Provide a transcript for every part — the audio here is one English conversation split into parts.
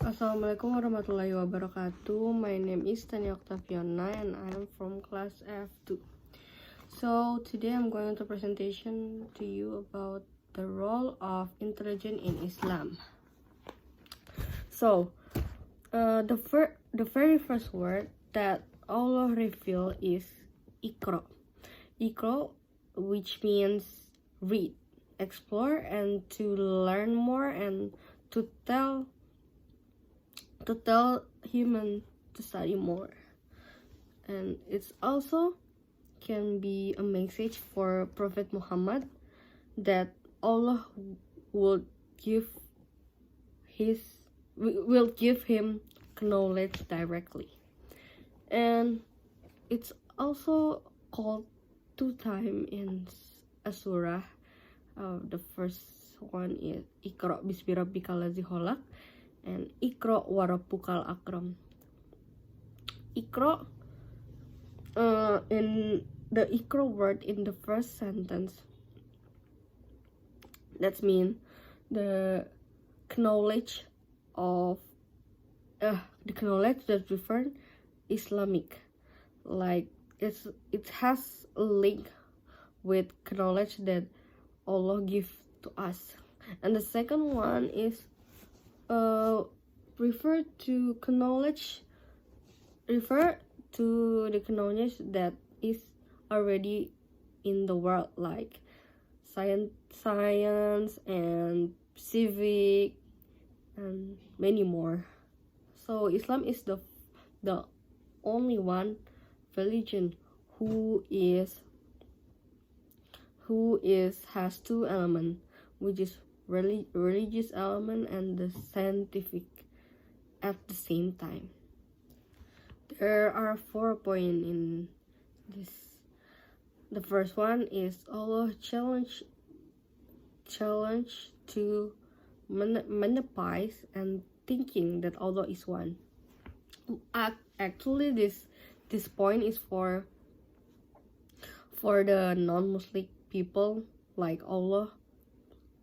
Assalamualaikum warahmatullahi wabarakatuh. My name is Tania Octaviona and I am from class F2. So today I'm going to presentation to you about the role of intelligence in Islam. So the very first word that Allah revealed is Iqra. Iqra, which means read, explore, and to learn more and to tell human to study more. And it's also can be a message for Prophet Muhammad that Allah will give him knowledge directly. And it's also called 2 times in a surah. The first one is Iqra bismi rabbikal ladzi khalaq and Iqra wa rabbukal akram. Iqra, in the Iqra word in the first sentence, that means the knowledge of the knowledge that refer Islamic, like it has a link with knowledge that Allah give to us. And the second one is refer to the knowledge that is already in the world, like science and civic and many more. So Islam is the only one religion who has 2 elements, which is religious element and the scientific at the same time. There are 4 points in this. The first one is Allah challenge to monopolize and thinking that Allah is one. Actually, this point is for the non-Muslim people, like Allah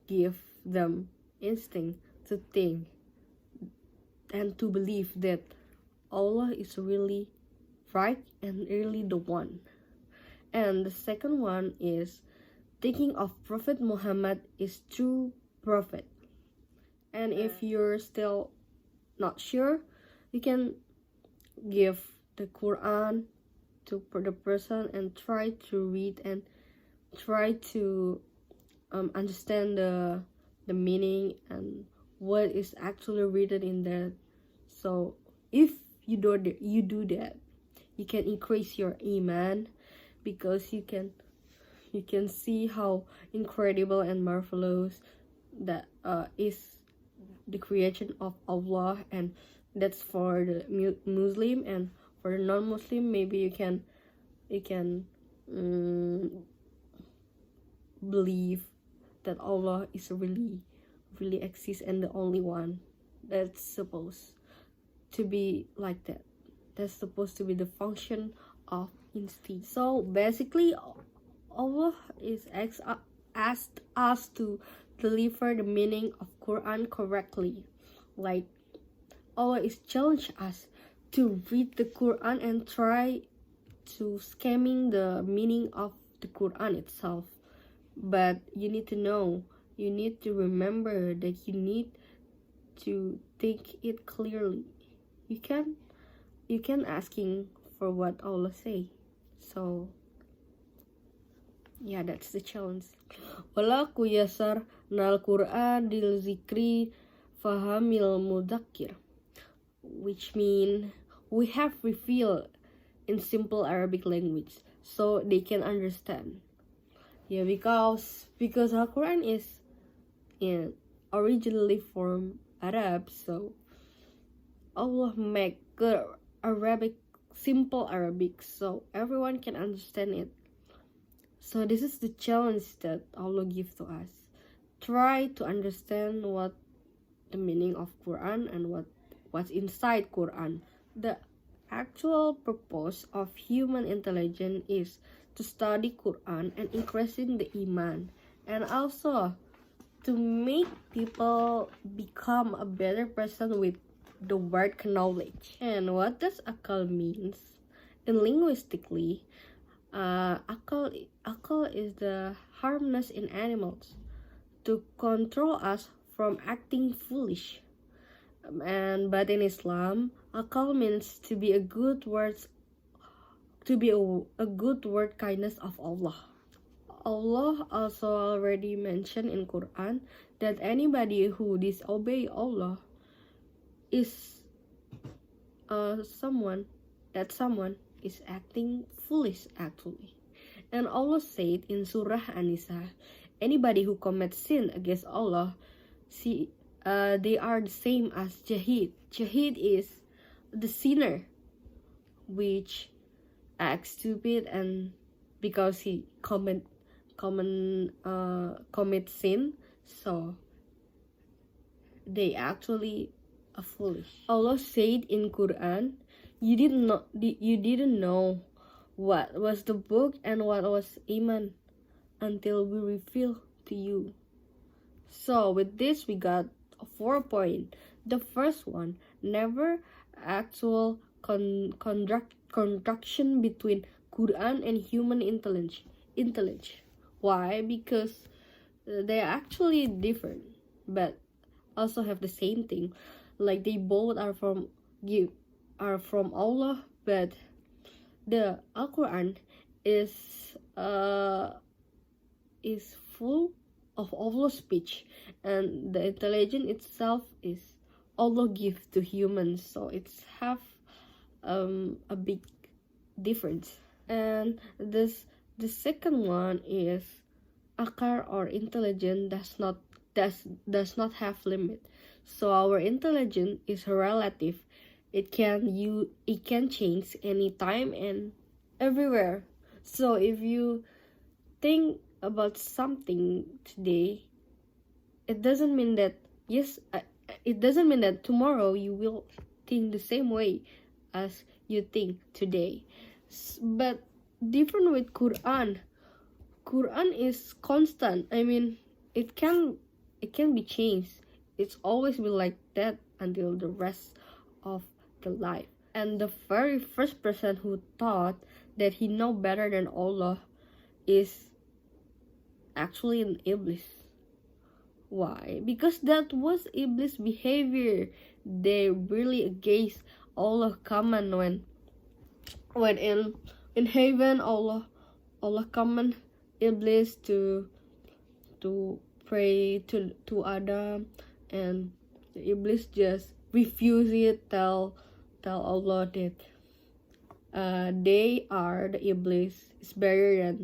give them instinct to think and to believe that Allah is really right and really the one. And the second one is thinking of Prophet Muhammad is true prophet. And if you're still not sure, you can give the Quran to the person and try to read and try to understand the meaning and what is actually written in there. So if you do that, you can increase your iman, because you can see how incredible and marvelous that is the creation of Allah. And that's for the Muslim, and for the non-Muslim, maybe you can believe that Allah is really exists and the only one. That's supposed to be like that. That's supposed to be the function of instinct. So basically, Allah is asked us to deliver the meaning of Quran correctly. Like Allah is challenge us to read the Quran and try to scamming the meaning of the Quran itself. But you need to know, you need to remember that you need to think it clearly. You can asking for what Allah say. So yeah, that's the challenge. Wala kuyasar nal Quran dil zikri fahamil mudakir, which mean we have revealed in simple Arabic language so they can understand. Yeah, because Al-Quran is originally from Arab, so Allah make good simple Arabic so everyone can understand it. So this is the challenge that Allah give to us. Try to understand what the meaning of Quran and what's inside Quran. The actual purpose of human intelligence is to study Quran and increasing the iman, and also to make people become a better person with the word knowledge. And what does akal means? In linguistically, akal is the harmless in animals to control us from acting foolish. But in Islam, akal means to be a good word, kindness of Allah. Allah also already mentioned in Quran that anybody who disobey Allah is someone is acting foolish actually. And Allah said in Surah An-Nisa, anybody who commits sin against Allah, they are the same as Jahid. Jahid is the sinner, which acts stupid and because he commit sin, so they actually are foolish. Allah said in Quran, you didn't know what was the book and what was Iman until we reveal to you. So with this we got 4 points. The first one, never actual contraction between Quran and human intelligence. Why? Because they are actually different, but also have the same thing. Like they both are from Allah, but the Al-Quran is full of Allah's speech, and the intelligence itself is Allah give to humans, so it's have a big difference. And the second one is akar or intelligence does not have limit. So our intelligence is relative. It can change anytime and everywhere. So if you think about something today, it doesn't mean that tomorrow you will think the same way as you think today. But different with Quran is constant. I mean, it can be changed. It's always been like that until the rest of the life. And the very first person who thought that he know better than Allah is actually an Iblis. Why? Because that was Iblis behavior. They really against Allah command when in heaven Allah command Iblis to pray to Adam, and the Iblis just refuse it, tell Allah that they are the Iblis is better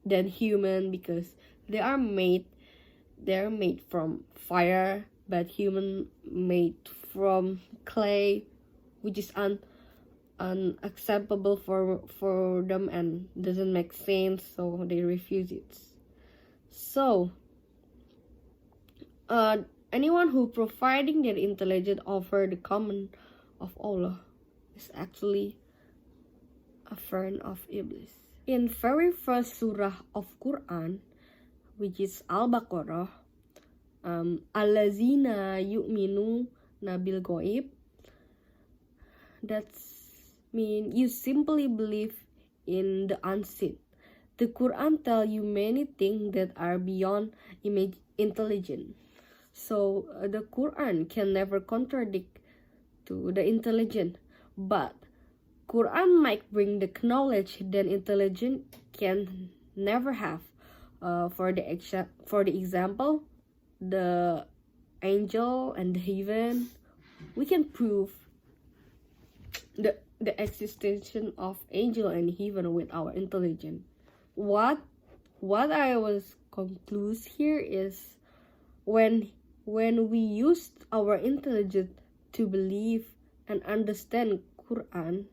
than human because they are made from fire, but human made from clay, which is unacceptable for them and doesn't make sense, so they refuse it. So anyone who providing their intelligence over the command of Allah is actually a friend of Iblis. In very first surah of Quran, which is Al-Baqarah, Allazina yu'minu nabil goib, that's mean you simply believe in the unseen. The Quran tell you many things that are beyond intelligence. So the Quran can never contradict to the intelligent, but Quran might bring the knowledge that intelligence can never have. For the example, the angel and the heaven, we can prove the existence of angel and heaven with our intelligence. What I was conclude here is when we use our intelligence to believe and understand Quran,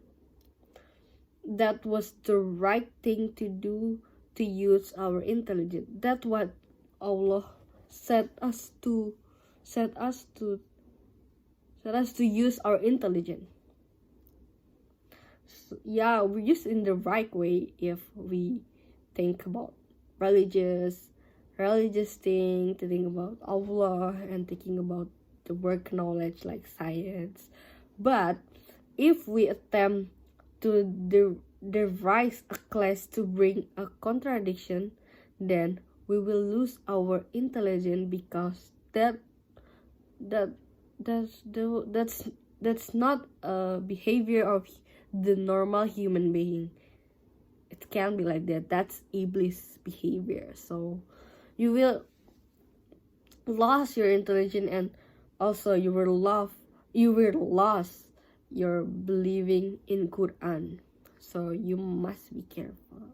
that was the right thing to do, to use our intelligence. That's what Allah set us to use our intelligence. So, yeah, we use in the right way if we think about religious thing, to think about Allah and thinking about the work knowledge like science. But if we attempt to devise a class to bring a contradiction, then we will lose our intelligence, because that that's not a behavior of the normal human being. It can't be like that. That's Iblis behavior. So you will lose your intelligence, and also you will lose your believing in Quran. So you must be careful.